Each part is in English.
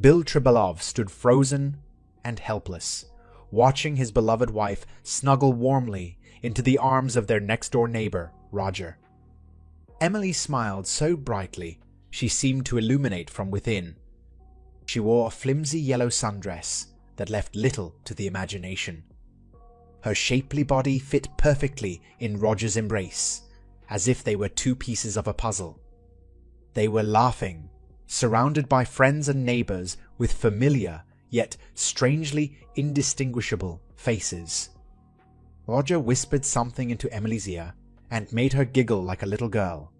Bill Tribalov stood frozen and helpless, watching his beloved wife snuggle warmly into the arms of their next-door neighbor, Roger. Emily smiled so brightly she seemed to illuminate from within. She wore a flimsy yellow sundress that left little to the imagination. Her shapely body fit perfectly in Roger's embrace, as if they were two pieces of a puzzle. They were laughing, surrounded by friends and neighbors with familiar yet strangely indistinguishable faces. Roger whispered something into Emily's ear and made her giggle like a little girl.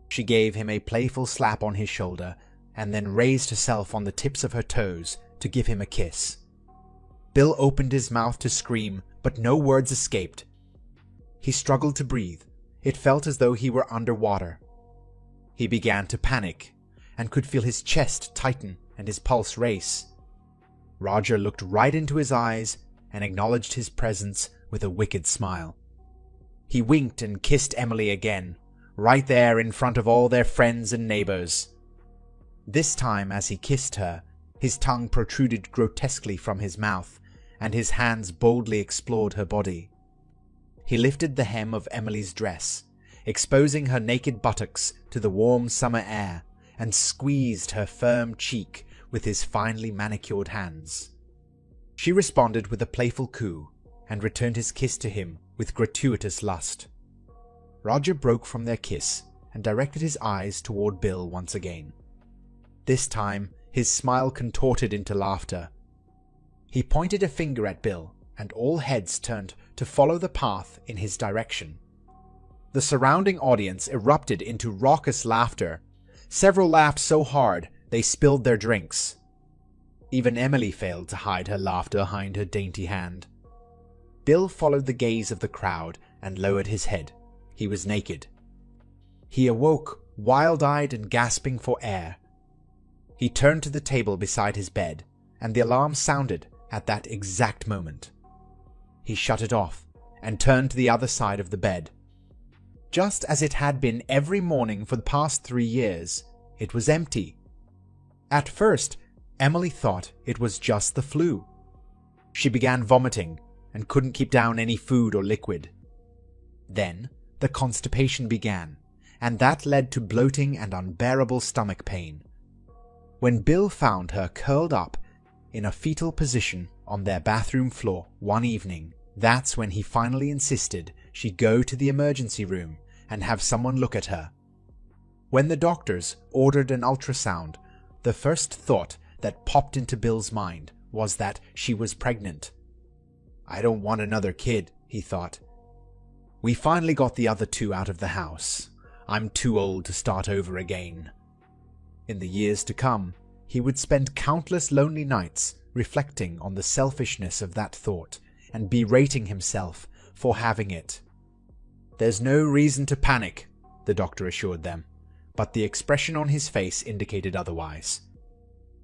She gave him a playful slap on his shoulder and then raised herself on the tips of her toes to give him a kiss. Bill opened his mouth to scream, but no words escaped. He struggled to breathe. It felt as though he were underwater. He began to panic and could feel his chest tighten and his pulse race. Roger looked right into his eyes and acknowledged his presence with a wicked smile. He winked and kissed Emily again, right there in front of all their friends and neighbors. This time, as he kissed her, his tongue protruded grotesquely from his mouth, and his hands boldly explored her body. He lifted the hem of Emily's dress, exposing her naked buttocks to the warm summer air, and squeezed her firm cheek with his finely manicured hands. She responded with a playful coo, and returned his kiss to him with gratuitous lust. Roger broke from their kiss and directed his eyes toward Bill once again. This time, his smile contorted into laughter. He pointed a finger at Bill, and all heads turned to follow the path in his direction. The surrounding audience erupted into raucous laughter. Several laughed so hard they spilled their drinks. Even Emily failed to hide her laughter behind her dainty hand. Bill followed the gaze of the crowd and lowered his head. He was naked. He awoke, wild-eyed and gasping for air. He turned to the table beside his bed, and the alarm sounded at that exact moment. He shut it off and turned to the other side of the bed. Just as it had been every morning for the past 3 years, it was empty. At first, Emily thought it was just the flu. She began vomiting and couldn't keep down any food or liquid. Then, the constipation began, and that led to bloating and unbearable stomach pain. When Bill found her curled up in a fetal position on their bathroom floor one evening, that's when he finally insisted she go to the emergency room and have someone look at her. When the doctors ordered an ultrasound, the first thought that popped into Bill's mind was that she was pregnant. "I don't want another kid," he thought. "We finally got the other 2 out of the house. I'm too old to start over again." In the years to come, he would spend countless lonely nights reflecting on the selfishness of that thought and berating himself for having it. "There's no reason to panic," the doctor assured them, but the expression on his face indicated otherwise.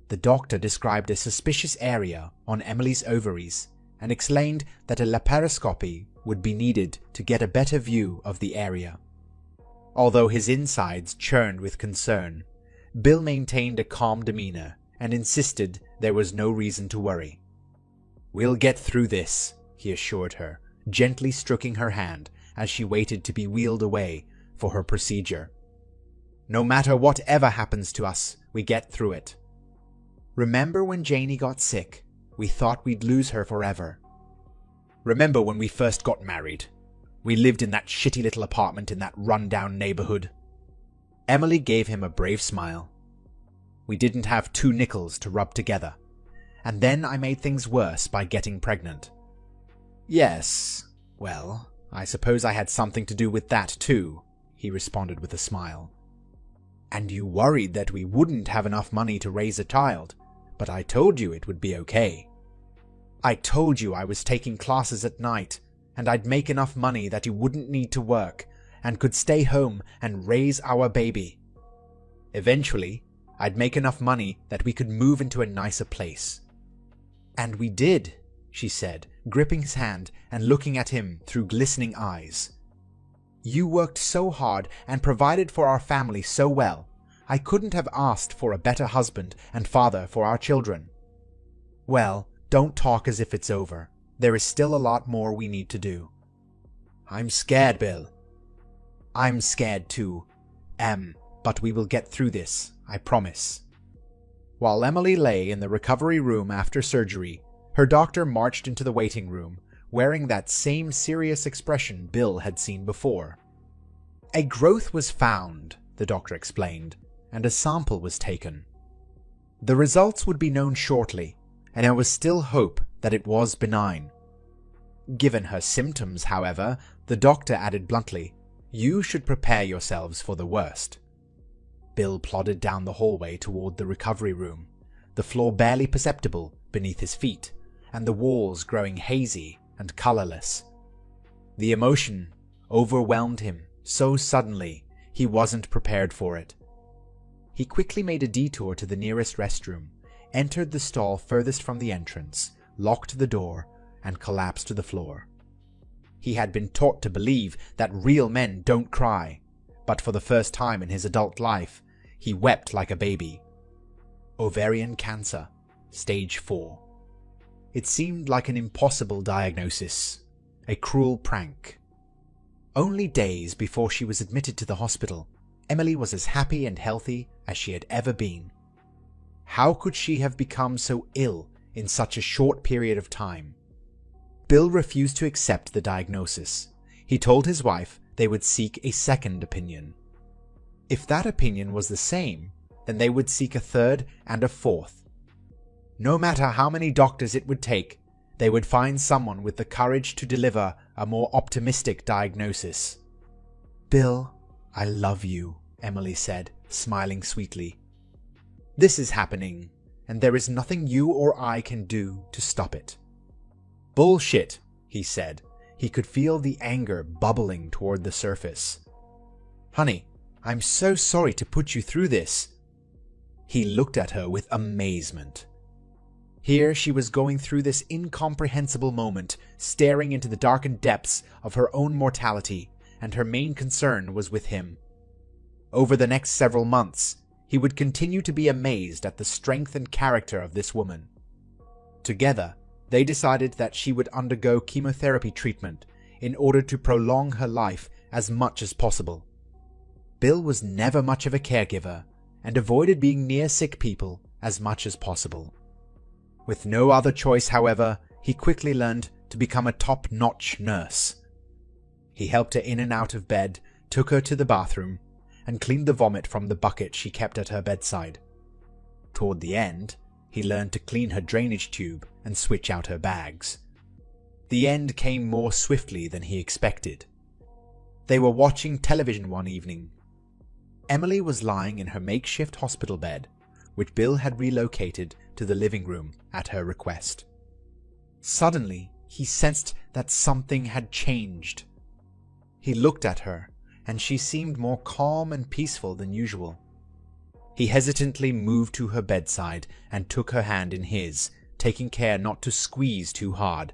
The doctor described a suspicious area on Emily's ovaries and explained that a laparoscopy would be needed to get a better view of the area. Although his insides churned with concern, Bill maintained a calm demeanor and insisted there was no reason to worry. "We'll get through this," he assured her, gently stroking her hand as she waited to be wheeled away for her procedure. "No matter whatever happens to us, we get through it. Remember when Janie got sick? We thought we'd lose her forever. Remember when we first got married? We lived in that shitty little apartment in that run-down neighborhood." Emily gave him a brave smile. "We didn't have 2 nickels to rub together, and then I made things worse by getting pregnant." "Yes, well, I suppose I had something to do with that too," he responded with a smile. "And you worried that we wouldn't have enough money to raise a child, but I told you it would be okay. I told you I was taking classes at night, and I'd make enough money that you wouldn't need to work and could stay home and raise our baby. Eventually, I'd make enough money that we could move into a nicer place." "And we did," she said, gripping his hand and looking at him through glistening eyes. "You worked so hard and provided for our family so well. I couldn't have asked for a better husband and father for our children." "Well, don't talk as if it's over. There is still a lot more we need to do." "I'm scared, Bill." "I'm scared too. But we will get through this, I promise." While Emily lay in the recovery room after surgery, her doctor marched into the waiting room, wearing that same serious expression Bill had seen before. "A growth was found," the doctor explained, "and a sample was taken. The results would be known shortly, and there was still hope that it was benign. Given her symptoms, however, the doctor added bluntly, you should prepare yourselves for the worst." Bill plodded down the hallway toward the recovery room, the floor barely perceptible beneath his feet, and the walls growing hazy and colorless. The emotion overwhelmed him so suddenly he wasn't prepared for it. He quickly made a detour to the nearest restroom, entered the stall furthest from the entrance, locked the door, and collapsed to the floor. He had been taught to believe that real men don't cry, but for the first time in his adult life, he wept like a baby. Ovarian cancer, stage 4. It seemed like an impossible diagnosis, a cruel prank. Only days before she was admitted to the hospital, Emily was as happy and healthy as she had ever been. How could she have become so ill in such a short period of time? Bill refused to accept the diagnosis. He told his wife they would seek a second opinion. If that opinion was the same, then they would seek a third and a fourth. No matter how many doctors it would take, they would find someone with the courage to deliver a more optimistic diagnosis. "Bill, I love you," Emily said, smiling sweetly. "This is happening, and there is nothing you or I can do to stop it." "Bullshit," he said. He could feel the anger bubbling toward the surface. "Honey, I'm so sorry to put you through this." He looked at her with amazement. Here she was going through this incomprehensible moment, staring into the darkened depths of her own mortality, and her main concern was with him. Over the next several months, he would continue to be amazed at the strength and character of this woman. Together, they decided that she would undergo chemotherapy treatment in order to prolong her life as much as possible. Bill was never much of a caregiver and avoided being near sick people as much as possible. With no other choice, however, he quickly learned to become a top-notch nurse. He helped her in and out of bed, took her to the bathroom, and cleaned the vomit from the bucket she kept at her bedside. Toward the end, he learned to clean her drainage tube and switch out her bags. The end came more swiftly than he expected. They were watching television one evening. Emily was lying in her makeshift hospital bed, which Bill had relocated to the living room at her request. Suddenly, he sensed that something had changed. He looked at her, and she seemed more calm and peaceful than usual. He hesitantly moved to her bedside and took her hand in his, taking care not to squeeze too hard.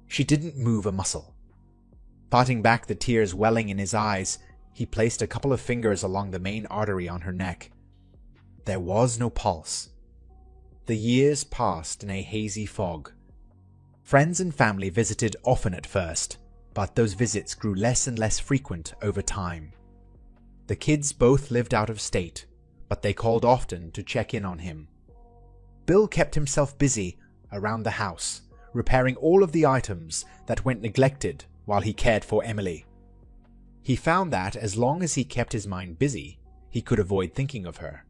She didn't move a muscle. Patting back the tears welling in his eyes, he placed a couple of fingers along the main artery on her neck. There was no pulse. The years passed in a hazy fog. Friends and family visited often at first, but those visits grew less and less frequent over time. The kids both lived out of state, but they called often to check in on him. Bill kept himself busy around the house, repairing all of the items that went neglected while he cared for Emily. He found that as long as he kept his mind busy, he could avoid thinking of her.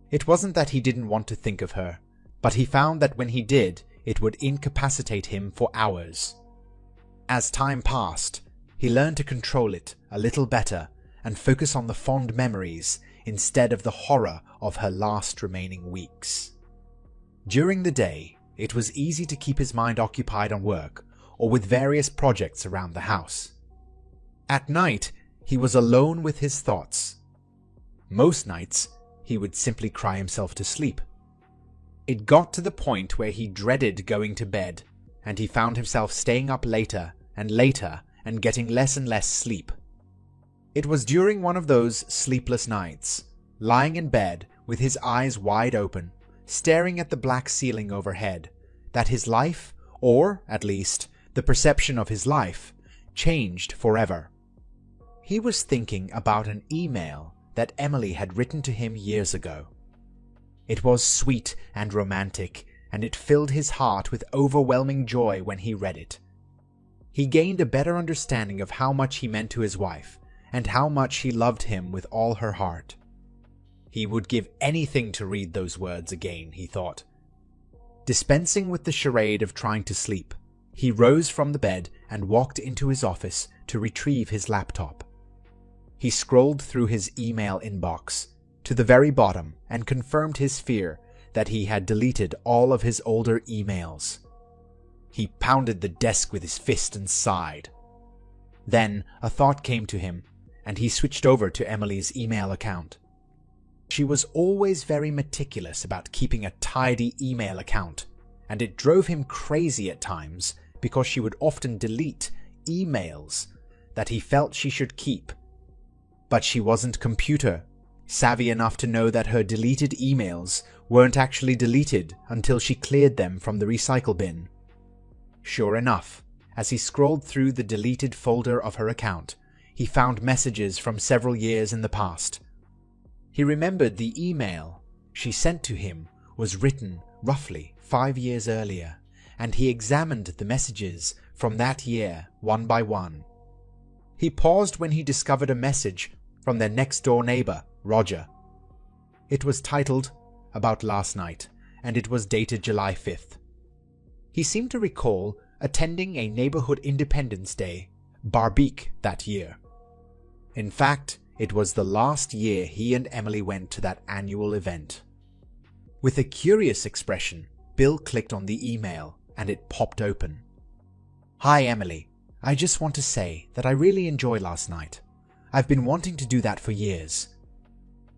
It wasn't that he didn't want to think of her, but he found that when he did, it would incapacitate him for hours. As time passed, he learned to control it a little better and focus on the fond memories instead of the horror of her last remaining weeks. During the day, it was easy to keep his mind occupied on work or with various projects around the house. At night, he was alone with his thoughts. Most nights, he would simply cry himself to sleep. It got to the point where he dreaded going to bed, and he found himself staying up later and getting less and less sleep. It was during one of those sleepless nights, lying in bed with his eyes wide open, staring at the black ceiling overhead, that his life, or at least the perception of his life, changed forever. He was thinking about an email that Emily had written to him years ago. It was sweet and romantic, and it filled his heart with overwhelming joy when he read it. He gained a better understanding of how much he meant to his wife, and how much she loved him with all her heart. He would give anything to read those words again, he thought. Dispensing with the charade of trying to sleep, he rose from the bed and walked into his office to retrieve his laptop. He scrolled through his email inbox to the very bottom and confirmed his fear that he had deleted all of his older emails. He pounded the desk with his fist and sighed. Then a thought came to him, and he switched over to Emily's email account. She was always very meticulous about keeping a tidy email account, and it drove him crazy at times because she would often delete emails that he felt she should keep. But she wasn't computer savvy enough to know that her deleted emails weren't actually deleted until she cleared them from the recycle bin. Sure enough, as he scrolled through the deleted folder of her account, he found messages from several years in the past. He remembered the email she sent to him was written roughly 5 years earlier, and he examined the messages from that year one by one. He paused when he discovered a message from their next-door neighbor, Roger. It was titled, "About Last Night," and it was dated July 5th. He seemed to recall attending a neighborhood Independence Day barbecue that year. In fact, it was the last year he and Emily went to that annual event. With a curious expression, Bill clicked on the email, and it popped open. "Hi, Emily. I just want to say that I really enjoyed last night. I've been wanting to do that for years.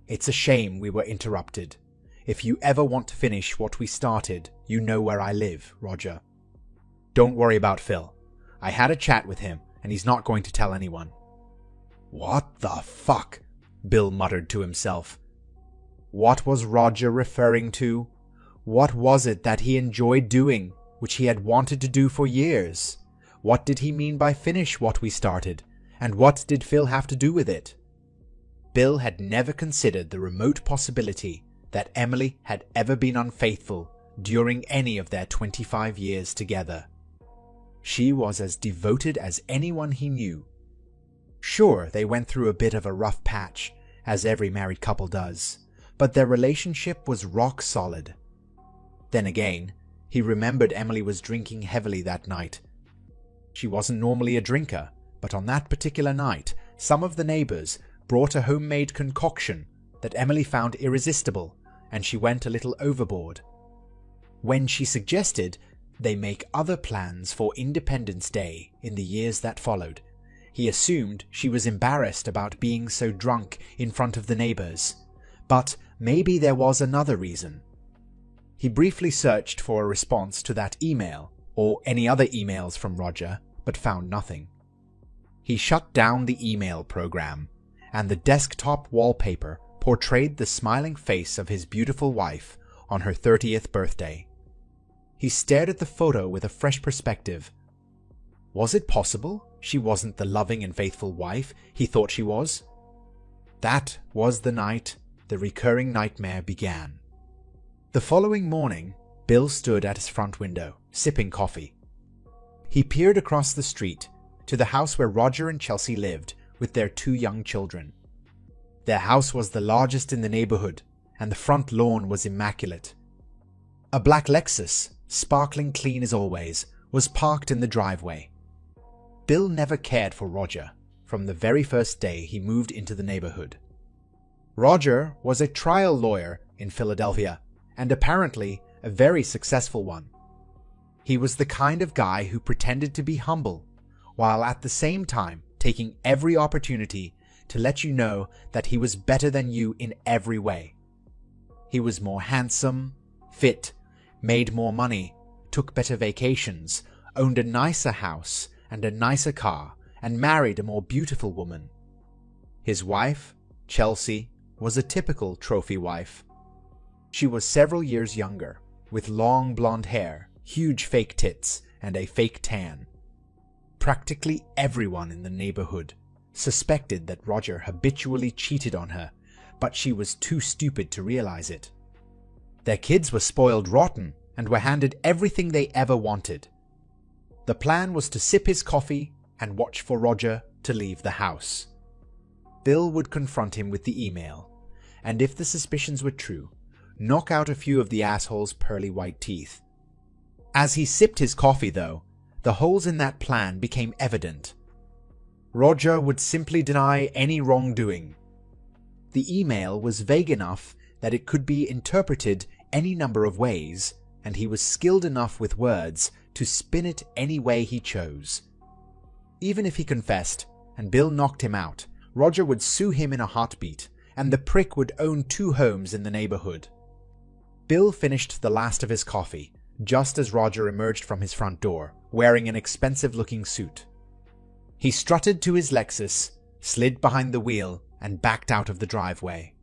It's a shame we were interrupted. If you ever want to finish what we started, you know where I live, Roger. Don't worry about Phil. I had a chat with him, and he's not going to tell anyone." "What the fuck?" Bill muttered to himself. What was Roger referring to? What was it that he enjoyed doing, which he had wanted to do for years? What did he mean by finish what we started? And what did Phil have to do with it? Bill had never considered the remote possibility that Emily had ever been unfaithful during any of their 25 years together. She was as devoted as anyone he knew. Sure, they went through a bit of a rough patch, as every married couple does, but their relationship was rock solid. Then again, he remembered Emily was drinking heavily that night. She wasn't normally a drinker, but on that particular night, some of the neighbors brought a homemade concoction that Emily found irresistible, and she went a little overboard. When she suggested they make other plans for Independence Day in the years that followed, he assumed she was embarrassed about being so drunk in front of the neighbors, but maybe there was another reason. He briefly searched for a response to that email, or any other emails from Roger, but found nothing. He shut down the email program, and the desktop wallpaper portrayed the smiling face of his beautiful wife on her 30th birthday. He stared at the photo with a fresh perspective. Was it possible she wasn't the loving and faithful wife he thought she was? That was the night the recurring nightmare began. The following morning, Bill stood at his front window, sipping coffee. He peered across the street to the house where Roger and Chelsea lived with their 2 young children. Their house was the largest in the neighborhood, and the front lawn was immaculate. A black Lexus, sparkling clean as always, was parked in the driveway. Bill never cared for Roger from the very first day he moved into the neighborhood. Roger was a trial lawyer in Philadelphia, and apparently a very successful one. He was the kind of guy who pretended to be humble, while at the same time taking every opportunity to let you know that he was better than you in every way. He was more handsome, fit, made more money, took better vacations, owned a nicer house and a nicer car, and married a more beautiful woman. His wife, Chelsea, was a typical trophy wife. She was several years younger, with long blonde hair, huge fake tits, and a fake tan. Practically everyone in the neighborhood suspected that Roger habitually cheated on her, but she was too stupid to realize it. Their kids were spoiled rotten and were handed everything they ever wanted. The plan was to sip his coffee and watch for Roger to leave the house. Bill would confront him with the email, and if the suspicions were true, knock out a few of the asshole's pearly white teeth. As he sipped his coffee, though, the holes in that plan became evident. Roger would simply deny any wrongdoing. The email was vague enough that it could be interpreted any number of ways, and he was skilled enough with words to spin it any way he chose. Even if he confessed, and Bill knocked him out, Roger would sue him in a heartbeat, and the prick would own 2 homes in the neighborhood. Bill finished the last of his coffee, just as Roger emerged from his front door, wearing an expensive-looking suit. He strutted to his Lexus, slid behind the wheel, and backed out of the driveway.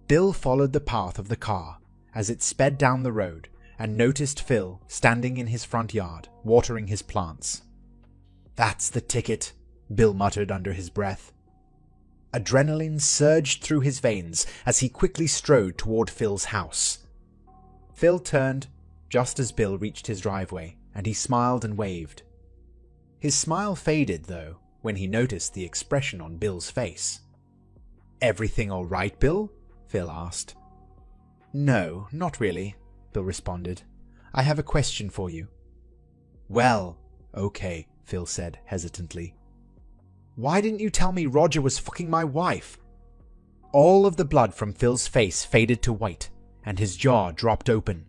Bill followed the path of the car as it sped down the road and noticed Phil standing in his front yard, watering his plants. "That's the ticket," Bill muttered under his breath. Adrenaline surged through his veins as he quickly strode toward Phil's house. Phil turned just as Bill reached his driveway, and he smiled and waved. His smile faded, though, when he noticed the expression on Bill's face. "Everything all right, Bill?" Phil asked. "No, not really," Bill responded. "I have a question for you." "Well, okay," Phil said hesitantly. "Why didn't you tell me Roger was fucking my wife?" All of the blood from Phil's face faded to white, and his jaw dropped open.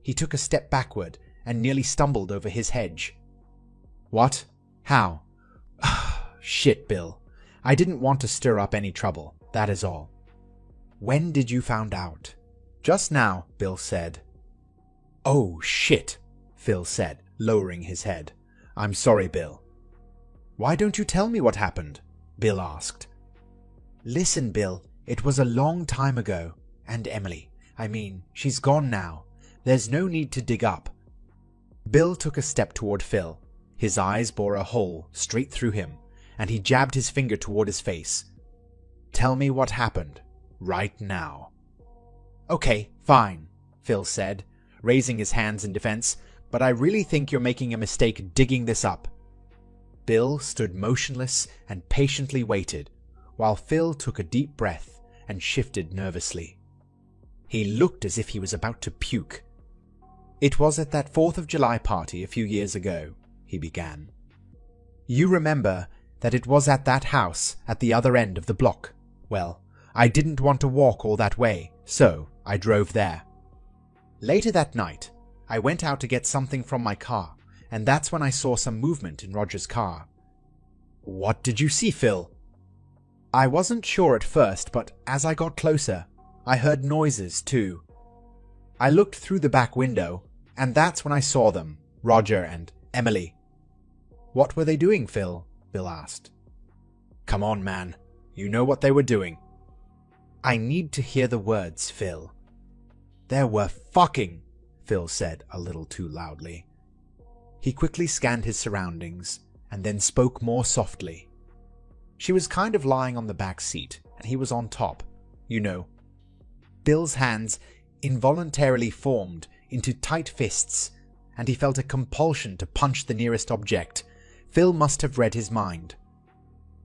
He took a step backward and nearly stumbled over his hedge. "What? How?" "Shit, Bill. I didn't want to stir up any trouble, that is all." "When did you find out?" "Just now," Bill said. "Oh, shit," Phil said, lowering his head. "I'm sorry, Bill." "Why don't you tell me what happened?" Bill asked. "Listen, Bill, it was a long time ago, and Emily, she's gone now. There's no need to dig up." Bill took a step toward Phil. His eyes bore a hole straight through him, and he jabbed his finger toward his face. "Tell me what happened, right now." "Okay, fine," Phil said, raising his hands in defense, "but I really think you're making a mistake digging this up." Bill stood motionless and patiently waited, while Phil took a deep breath and shifted nervously. He looked as if he was about to puke. "It was at that 4th of July party a few years ago," he began. "You remember that it was at that house at the other end of the block. Well, I didn't want to walk all that way, so I drove there. Later that night, I went out to get something from my car, and that's when I saw some movement in Roger's car." "What did you see, Phil?" "I wasn't sure at first, but as I got closer, I heard noises too. I looked through the back window, and that's when I saw them, Roger and Emily." "What were they doing, Phil?" Bill asked. "Come on, man. You know what they were doing." "I need to hear the words, Phil." "They were fucking," Phil said a little too loudly. He quickly scanned his surroundings, and then spoke more softly. She was kind of lying on the back seat, and he was on top, you know. Bill's hands involuntarily formed into tight fists, and he felt a compulsion to punch the nearest object. Phil must have read his mind.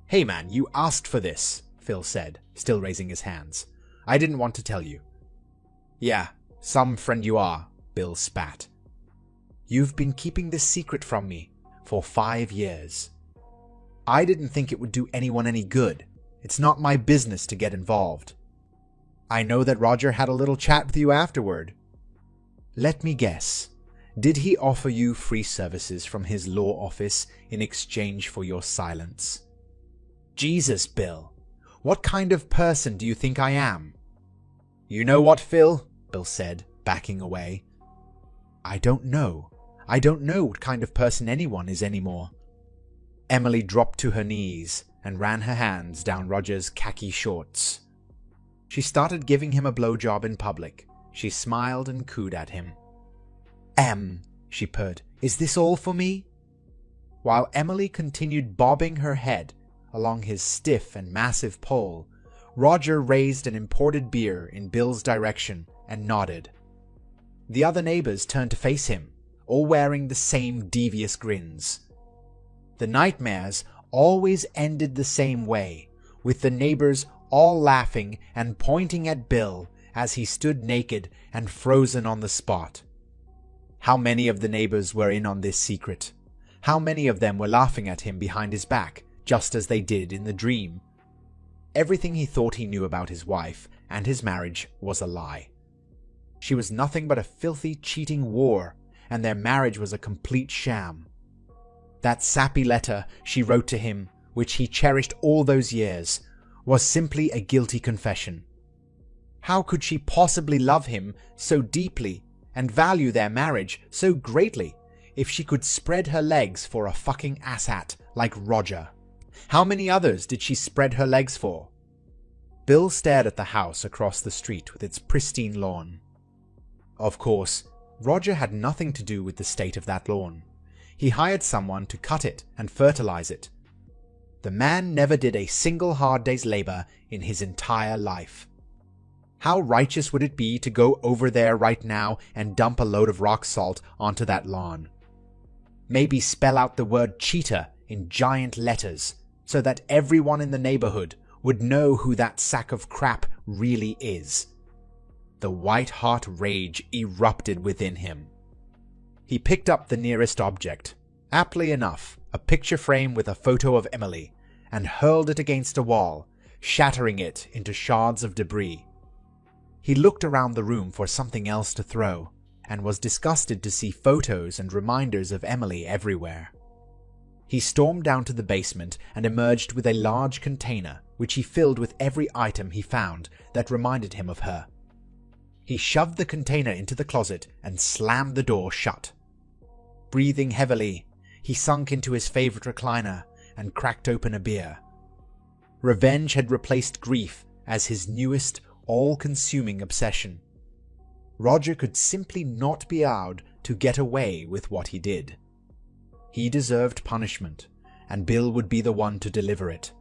"Hey man, you asked for this," Phil said, still raising his hands. "I didn't want to tell you." "Yeah, some friend you are," Bill spat. "You've been keeping this secret from me for 5 years. I didn't think it would do anyone any good. It's not my business to get involved. I know that Roger had a little chat with you afterward. Let me guess. Did he offer you free services from his law office in exchange for your silence?" "Jesus, Bill. What kind of person do you think I am?" "You know what, Phil?" Bill said, backing away. I don't know what kind of person anyone is anymore." Emily dropped to her knees and ran her hands down Roger's khaki shorts. She started giving him a blowjob in public. She smiled and cooed at him. She purred, "is this all for me?" While Emily continued bobbing her head along his stiff and massive pole, Roger raised an imported beer in Bill's direction and nodded. The other neighbors turned to face him, all wearing the same devious grins. The nightmares always ended the same way, with the neighbors all laughing and pointing at Bill as he stood naked and frozen on the spot. How many of the neighbors were in on this secret? How many of them were laughing at him behind his back, just as they did in the dream? Everything he thought he knew about his wife and his marriage was a lie. She was nothing but a filthy, cheating whore, and their marriage was a complete sham. That sappy letter she wrote to him, which he cherished all those years, was simply a guilty confession. How could she possibly love him so deeply and value their marriage so greatly if she could spread her legs for a fucking asshat like Roger? How many others did she spread her legs for? Bill stared at the house across the street with its pristine lawn. Of course, Roger had nothing to do with the state of that lawn. He hired someone to cut it and fertilize it. The man never did a single hard day's labor in his entire life. How righteous would it be to go over there right now and dump a load of rock salt onto that lawn? Maybe spell out the word cheater in giant letters so that everyone in the neighborhood would know who that sack of crap really is. The white-hot rage erupted within him. He picked up the nearest object, aptly enough, a picture frame with a photo of Emily, and hurled it against a wall, shattering it into shards of debris. He looked around the room for something else to throw, and was disgusted to see photos and reminders of Emily everywhere. He stormed down to the basement and emerged with a large container, which he filled with every item he found that reminded him of her. He shoved the container into the closet and slammed the door shut. Breathing heavily, he sunk into his favorite recliner and cracked open a beer. Revenge had replaced grief as his newest, all-consuming obsession. Roger could simply not be allowed to get away with what he did. He deserved punishment, and Bill would be the one to deliver it.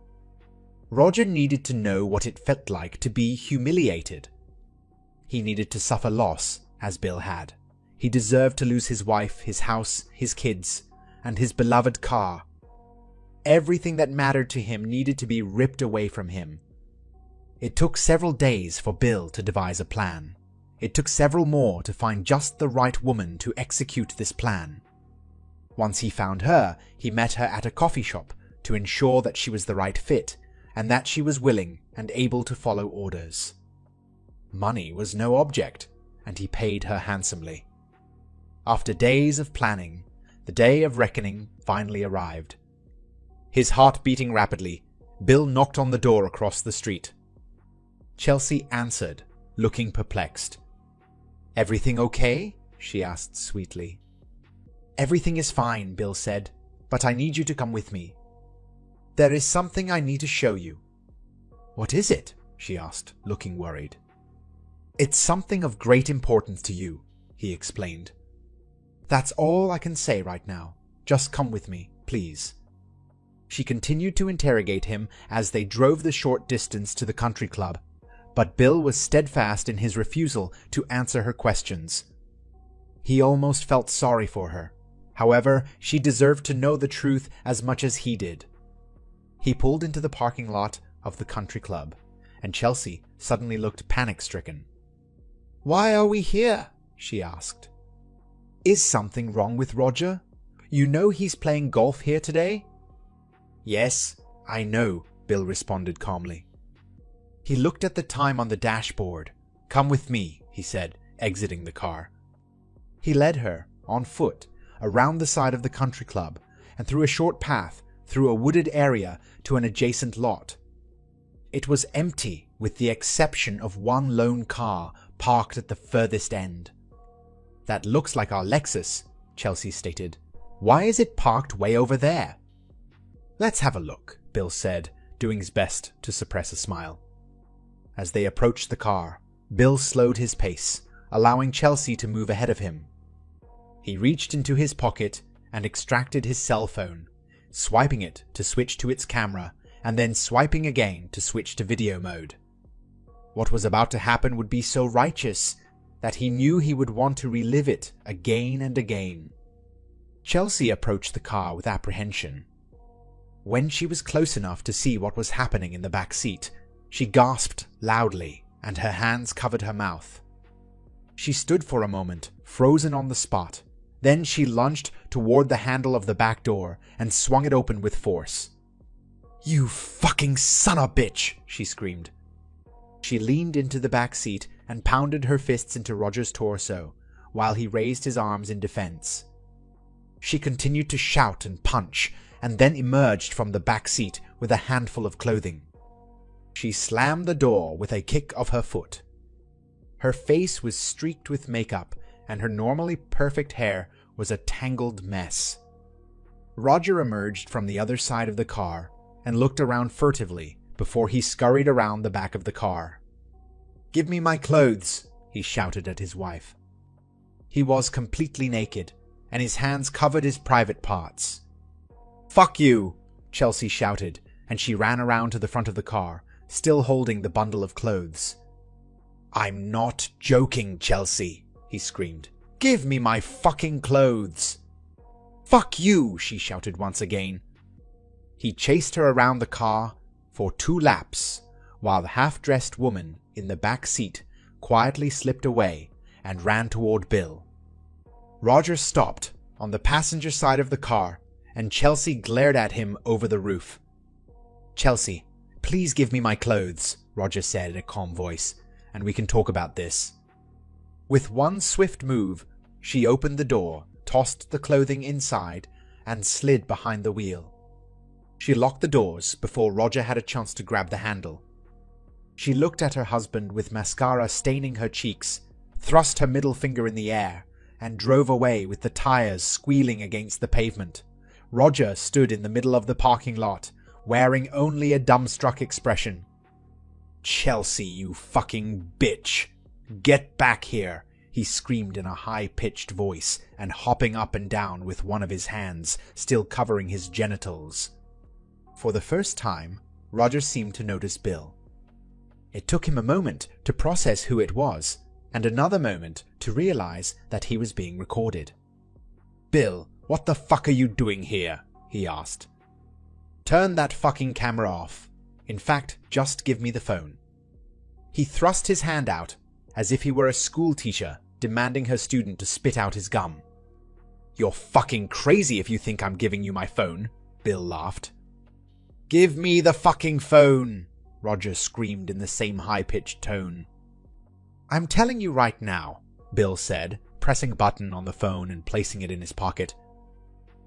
Roger needed to know what it felt like to be humiliated. He needed to suffer loss, as Bill had. He deserved to lose his wife, his house, his kids, and his beloved car. Everything that mattered to him needed to be ripped away from him. It took several days for Bill to devise a plan. It took several more to find just the right woman to execute this plan. Once he found her, he met her at a coffee shop to ensure that she was the right fit and that she was willing and able to follow orders. Money was no object, and he paid her handsomely. After days of planning, the day of reckoning finally arrived. His heart beating rapidly, Bill knocked on the door across the street. Chelsea answered, looking perplexed. "Everything okay?" she asked sweetly. "Everything is fine," Bill said, "but I need you to come with me. There is something I need to show you." "What is it?" she asked, looking worried. "It's something of great importance to you," he explained. "That's all I can say right now. Just come with me, please." She continued to interrogate him as they drove the short distance to the country club, but Bill was steadfast in his refusal to answer her questions. He almost felt sorry for her. However, she deserved to know the truth as much as he did. He pulled into the parking lot of the country club, and Chelsea suddenly looked panic-stricken. "Why are we here?" she asked. "Is something wrong with Roger? You know he's playing golf here today?" "Yes, I know," Bill responded calmly. He looked at the time on the dashboard. "Come with me," he said, exiting the car. He led her, on foot, around the side of the country club and through a short path through a wooded area to an adjacent lot. It was empty with the exception of one lone car parked at the furthest end. "That looks like our Lexus," Chelsea stated. "Why is it parked way over there?" "Let's have a look," Bill said, doing his best to suppress a smile. As they approached the car, Bill slowed his pace, allowing Chelsea to move ahead of him. He reached into his pocket and extracted his cell phone, swiping it to switch to its camera, and then swiping again to switch to video mode. What was about to happen would be so righteous that he knew he would want to relive it again and again. Chelsea approached the car with apprehension. When she was close enough to see what was happening in the back seat, she gasped loudly, and her hands covered her mouth. She stood for a moment, frozen on the spot. Then she lunged toward the handle of the back door and swung it open with force. "You fucking son of a bitch!" she screamed. She leaned into the back seat and pounded her fists into Roger's torso, while he raised his arms in defense. She continued to shout and punch, and then emerged from the back seat with a handful of clothing. She slammed the door with a kick of her foot. Her face was streaked with makeup, and her normally perfect hair was a tangled mess. Roger emerged from the other side of the car and looked around furtively before he scurried around the back of the car. "Give me my clothes," he shouted at his wife. He was completely naked, and his hands covered his private parts. "Fuck you," Chelsea shouted, and she ran around to the front of the car, still holding the bundle of clothes. "I'm not joking, Chelsea," he screamed. "Give me my fucking clothes." "Fuck you," she shouted once again. He chased her around the car for 2 laps, while the half-dressed woman in the back seat quietly slipped away and ran toward Bill. Roger stopped on the passenger side of the car, and Chelsea glared at him over the roof. "Chelsea, please give me my clothes," Roger said in a calm voice, "and we can talk about this." With one swift move, she opened the door, tossed the clothing inside, and slid behind the wheel. She locked the doors before Roger had a chance to grab the handle. She looked at her husband with mascara staining her cheeks, thrust her middle finger in the air, and drove away with the tires squealing against the pavement. Roger stood in the middle of the parking lot, wearing only a dumbstruck expression. "Chelsea, you fucking bitch! Get back here!" he screamed in a high-pitched voice and hopping up and down with one of his hands still covering his genitals. For the first time, Roger seemed to notice Bill. It took him a moment to process who it was, and another moment to realize that he was being recorded. "Bill, what the fuck are you doing here?" he asked. "Turn that fucking camera off. In fact, just give me the phone." He thrust his hand out, as if he were a school teacher demanding her student to spit out his gum. "You're fucking crazy if you think I'm giving you my phone," Bill laughed. "Give me the fucking phone," Roger screamed in the same high-pitched tone. "I'm telling you right now," Bill said, pressing a button on the phone and placing it in his pocket.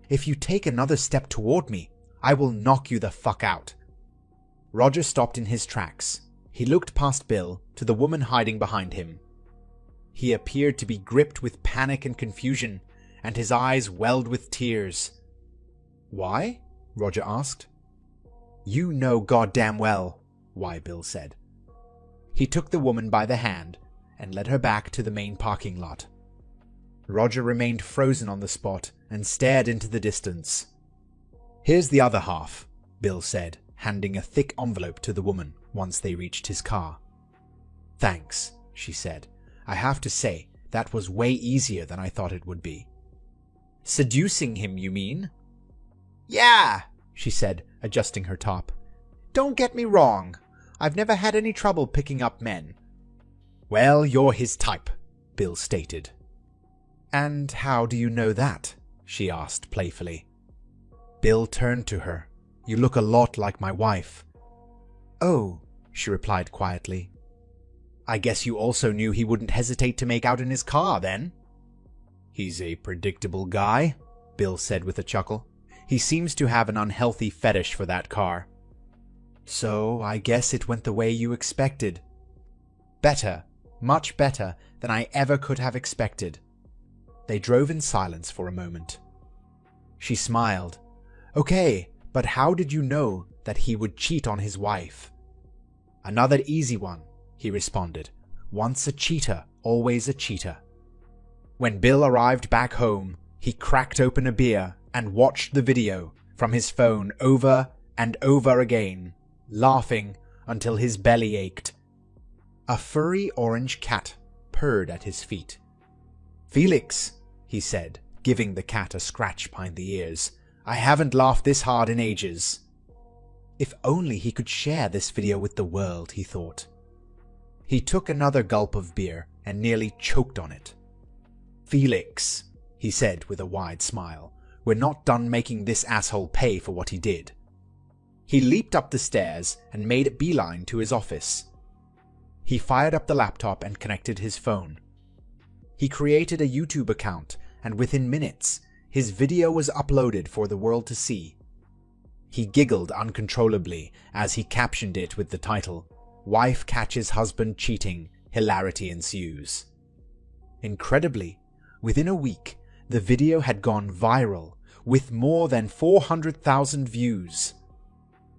"If you take another step toward me, I will knock you the fuck out." Roger stopped in his tracks. He looked past Bill to the woman hiding behind him. He appeared to be gripped with panic and confusion, and his eyes welled with tears. "Why?" Roger asked. "You know goddamn well why," Bill said. He took the woman by the hand and led her back to the main parking lot. Roger remained frozen on the spot and stared into the distance. "Here's the other half," Bill said, handing a thick envelope to the woman once they reached his car. "Thanks," she said. "I have to say, that was way easier than I thought it would be." "Seducing him, you mean?" "Yeah," she said, adjusting her top. "Don't get me wrong. I've never had any trouble picking up men." "Well, you're his type," Bill stated. "And how do you know that?" she asked playfully. Bill turned to her. "You look a lot like my wife." "Oh," she replied quietly. "I guess you also knew he wouldn't hesitate to make out in his car, then?" "He's a predictable guy," Bill said with a chuckle. "He seems to have an unhealthy fetish for that car." "So I guess it went the way you expected." "Better, much better than I ever could have expected." They drove in silence for a moment. She smiled. "Okay, but how did you know that he would cheat on his wife?" "Another easy one," he responded. Once a cheater, always a cheater. When Bill arrived back home, he cracked open a beer and watched the video from his phone over and over again, laughing until his belly ached. A furry orange cat purred at his feet. "Felix," he said, giving the cat a scratch behind the ears, "I haven't laughed this hard in ages." If only he could share this video with the world, he thought. He took another gulp of beer and nearly choked on it. "Felix," he said with a wide smile, "we're not done making this asshole pay for what he did." He leaped up the stairs and made a beeline to his office. He fired up the laptop and connected his phone. He created a YouTube account, and within minutes, his video was uploaded for the world to see. He giggled uncontrollably as he captioned it with the title, "Wife Catches Husband Cheating, Hilarity Ensues." Incredibly, within a week, the video had gone viral, with more than 400,000 views.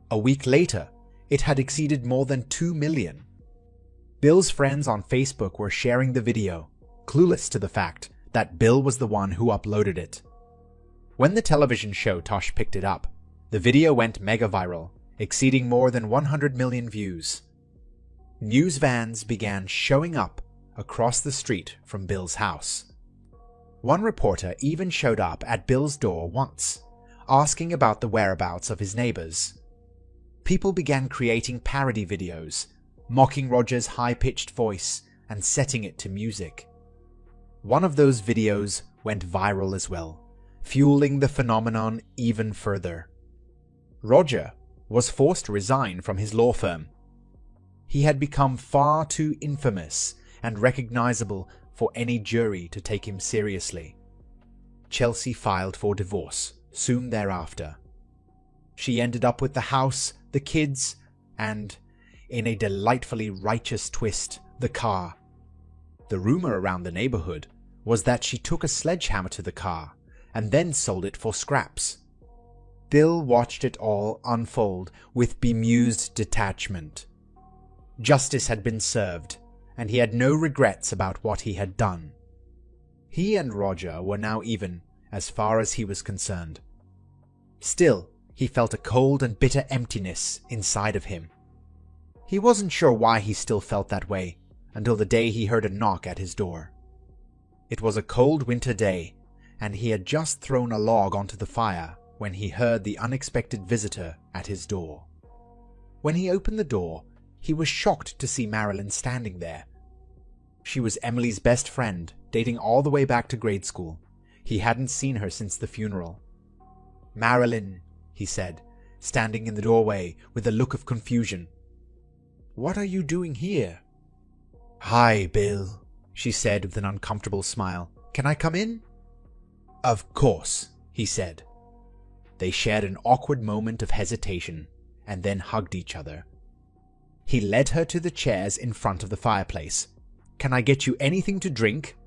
A week later, it had exceeded more than 2 million. Bill's friends on Facebook were sharing the video, clueless to the fact that Bill was the one who uploaded it. When the television show Tosh picked it up, the video went mega viral, exceeding more than 100 million views. News vans began showing up across the street from Bill's house. One reporter even showed up at Bill's door once, asking about the whereabouts of his neighbors. People began creating parody videos, mocking Roger's high-pitched voice and setting it to music. One of those videos went viral as well, fueling the phenomenon even further. Roger was forced to resign from his law firm. He had become far too infamous and recognizable for any jury to take him seriously. Chelsea filed for divorce soon thereafter. She ended up with the house, the kids, and, in a delightfully righteous twist, the car. The rumor around the neighborhood was that she took a sledgehammer to the car and then sold it for scraps. Bill watched it all unfold with bemused detachment. Justice had been served, and he had no regrets about what he had done. He and Roger were now even, as far as he was concerned. Still, he felt a cold and bitter emptiness inside of him. He wasn't sure why he still felt that way, until the day he heard a knock at his door. It was a cold winter day, and he had just thrown a log onto the fire when he heard the unexpected visitor at his door. When he opened the door, he was shocked to see Marilyn standing there. She was Emily's best friend, dating all the way back to grade school. He hadn't seen her since the funeral. "Marilyn," he said, standing in the doorway with a look of confusion. "What are you doing here?" "Hi, Bill," she said with an uncomfortable smile. "Can I come in?" "Of course," he said. They shared an awkward moment of hesitation and then hugged each other. He led her to the chairs in front of the fireplace. "Can I get you anything to drink?"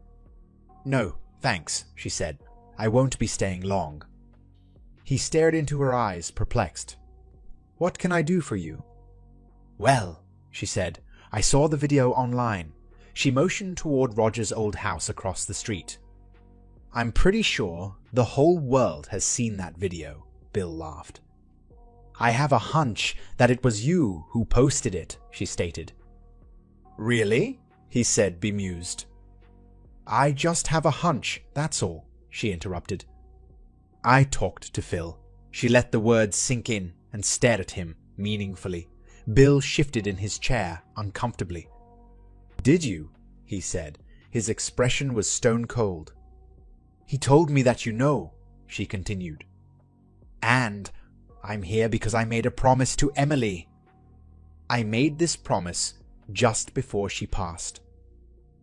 "No, thanks," she said. "I won't be staying long." He stared into her eyes, perplexed. "What can I do for you?" "Well," she said, "I saw the video online." She motioned toward Roger's old house across the street. "I'm pretty sure the whole world has seen that video," Bill laughed. "I have a hunch that it was you who posted it," she stated. "Really?" he said, bemused. "I just have a hunch, that's all," she interrupted. "I talked to Phil." She let the words sink in and stared at him meaningfully. Bill shifted in his chair uncomfortably. "Did you?" he said. His expression was stone cold. "He told me that you know," she continued. "And I'm here because I made a promise to Emily." "I made this promise just before she passed.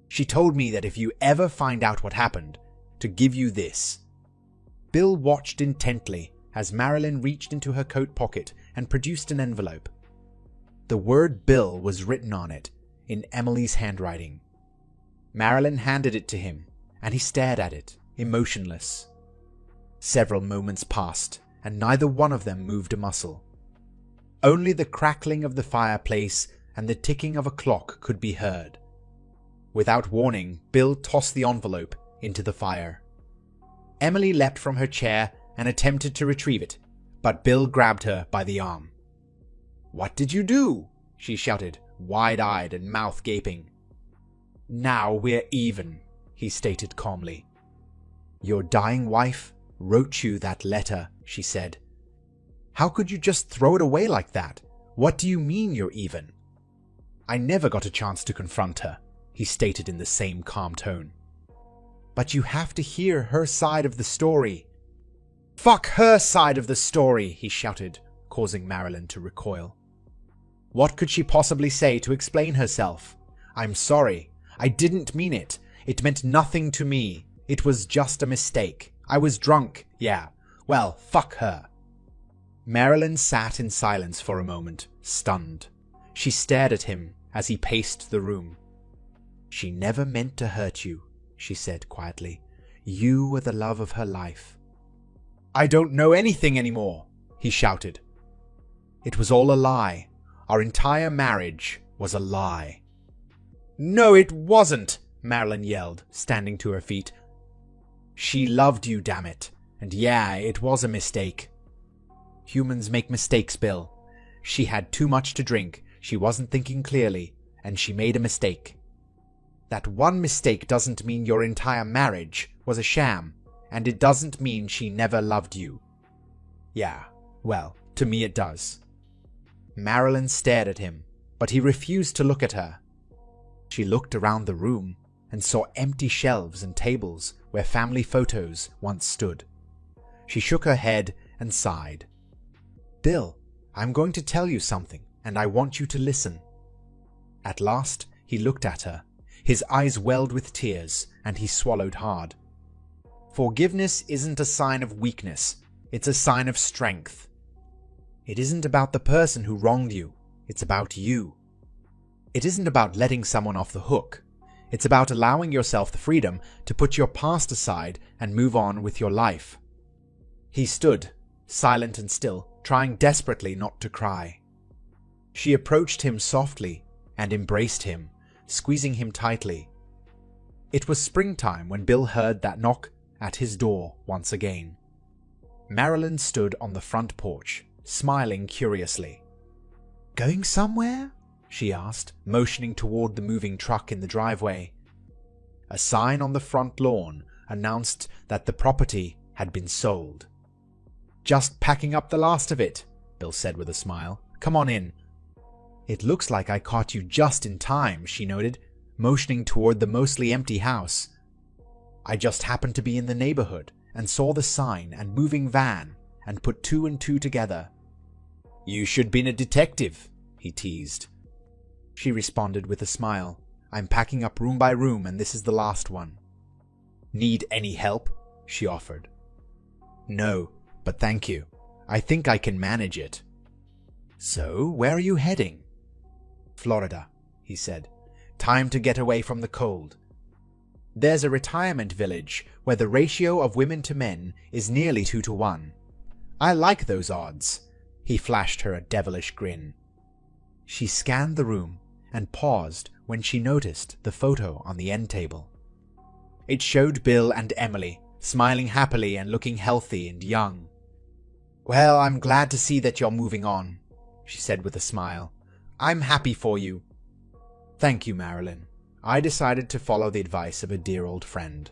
She told me that if you ever find out what happened, to give you this." Bill watched intently as Marilyn reached into her coat pocket and produced an envelope. The word Bill was written on it, in Emily's handwriting. Marilyn handed it to him, and he stared at it, emotionless. Several moments passed, and neither one of them moved a muscle. Only the crackling of the fireplace and the ticking of a clock could be heard. Without warning, Bill tossed the envelope into the fire. Emily leapt from her chair and attempted to retrieve it, but Bill grabbed her by the arm. "What did you do?" she shouted, wide-eyed and mouth gaping. "Now we're even," he stated calmly. "Your dying wife wrote you that letter," she said. "How could you just throw it away like that? What do you mean you're even?" "I never got a chance to confront her," he stated in the same calm tone. "But you have to hear her side of the story." "Fuck her side of the story," he shouted, causing Marilyn to recoil. What could she possibly say to explain herself? "I'm sorry. I didn't mean it. It meant nothing to me. It was just a mistake. I was drunk, yeah. Well, fuck her." Marilyn sat in silence for a moment, stunned. She stared at him as he paced the room. "She never meant to hurt you," she said quietly. "You were the love of her life." "I don't know anything anymore," he shouted. "It was all a lie. Our entire marriage was a lie." "No, it wasn't," Marilyn yelled, standing to her feet. "She loved you, damn it. And yeah, it was a mistake." "Humans make mistakes, Bill. She had too much to drink, she wasn't thinking clearly, and she made a mistake. That one mistake doesn't mean your entire marriage was a sham, and it doesn't mean she never loved you." "Yeah, well, to me it does." Marilyn stared at him, but he refused to look at her. She looked around the room and saw empty shelves and tables where family photos once stood. She shook her head and sighed. "Bill, I'm going to tell you something, and I want you to listen." At last, he looked at her. His eyes welled with tears, and he swallowed hard. "Forgiveness isn't a sign of weakness. It's a sign of strength. It isn't about the person who wronged you. It's about you. It isn't about letting someone off the hook. It's about allowing yourself the freedom to put your past aside and move on with your life." He stood, silent and still, trying desperately not to cry. She approached him softly and embraced him, squeezing him tightly. It was springtime when Bill heard that knock at his door once again. Marilyn stood on the front porch, smiling curiously. "Going somewhere?" she asked, motioning toward the moving truck in the driveway. A sign on the front lawn announced that the property had been sold. "Just packing up the last of it," Bill said with a smile. "Come on in." "It looks like I caught you just in time," she noted, motioning toward the mostly empty house. "I just happened to be in the neighborhood and saw the sign and moving van and put two and two together." "You should be a detective," he teased. She responded with a smile. "I'm packing up room by room and this is the last one." "Need any help?" she offered. "No, but thank you. I think I can manage it." "So, where are you heading?" "Florida," he said. "Time to get away from the cold. There's a retirement village where the ratio of women to men is nearly 2-to-1. I like those odds." He flashed her a devilish grin. She scanned the room and paused when she noticed the photo on the end table. It showed Bill and Emily, smiling happily and looking healthy and young. "Well, I'm glad to see that you're moving on," she said with a smile. "I'm happy for you." "Thank you, Marilyn. I decided to follow the advice of a dear old friend."